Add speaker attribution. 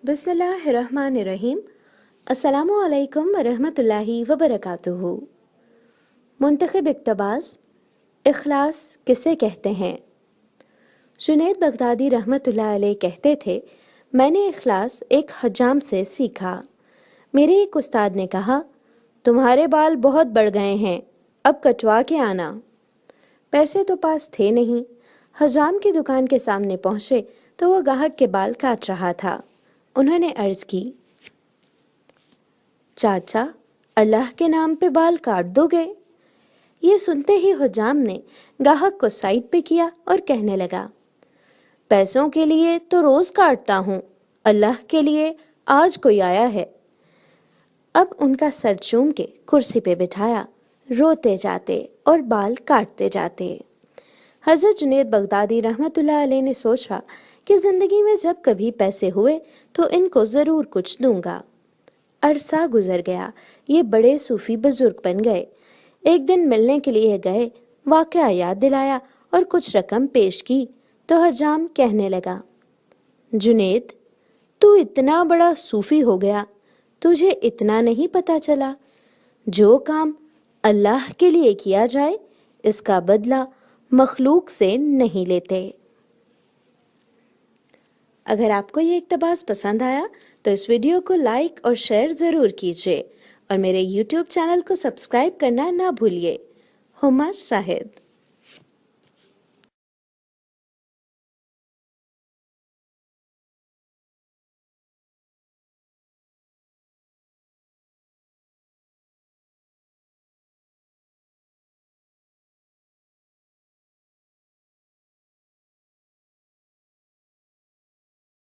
Speaker 1: بسم اللہ الرحمن الرحیم۔ السلام علیکم ورحمۃ اللہ وبرکاتہ۔ منتخب اقتباس، اخلاص کسے کہتے ہیں؟ جنید بغدادی رحمۃ اللہ علیہ کہتے تھے، میں نے اخلاص ایک حجام سے سیکھا۔ میرے ایک استاد نے کہا، تمہارے بال بہت بڑھ گئے ہیں، اب کٹوا کے آنا۔ پیسے تو پاس تھے نہیں۔ حجام کی دکان کے سامنے پہنچے تو وہ گاہک کے بال کاٹ رہا تھا۔ انہوں نے عرض کی، چاچا اللہ کے نام پہ بال کاٹ دو گے؟ یہ سنتے ہی حجام نے گاہک کو سائڈ پہ کیا اور کہنے لگا، پیسوں کے لیے تو روز کاٹتا ہوں، اللہ کے لیے آج کوئی آیا ہے۔ اب ان کا سر چوم کے کرسی پہ بٹھایا، روتے جاتے اور بال کاٹتے جاتے۔ حضرت جنید بغدادی رحمۃ اللہ علیہ نے سوچا کہ زندگی میں جب کبھی پیسے ہوئے تو ان کو ضرور کچھ دوں گا۔ عرصہ گزر گیا، یہ بڑے صوفی بزرگ بن گئے۔ ایک دن ملنے کے لیے گئے، واقعہ یاد دلایا اور کچھ رقم پیش کی تو حجام کہنے لگا، جنید تو اتنا بڑا صوفی ہو گیا، تجھے اتنا نہیں پتہ چلا، جو کام اللہ کے لیے کیا جائے اس کا بدلہ مخلوق سے نہیں لیتے۔ اگر آپ کو یہ اقتباس پسند آیا تو اس ویڈیو کو لائک اور شیئر ضرور کیجیے اور میرے یوٹیوب چینل کو سبسکرائب کرنا نہ بھولیے۔ ہما شاہد۔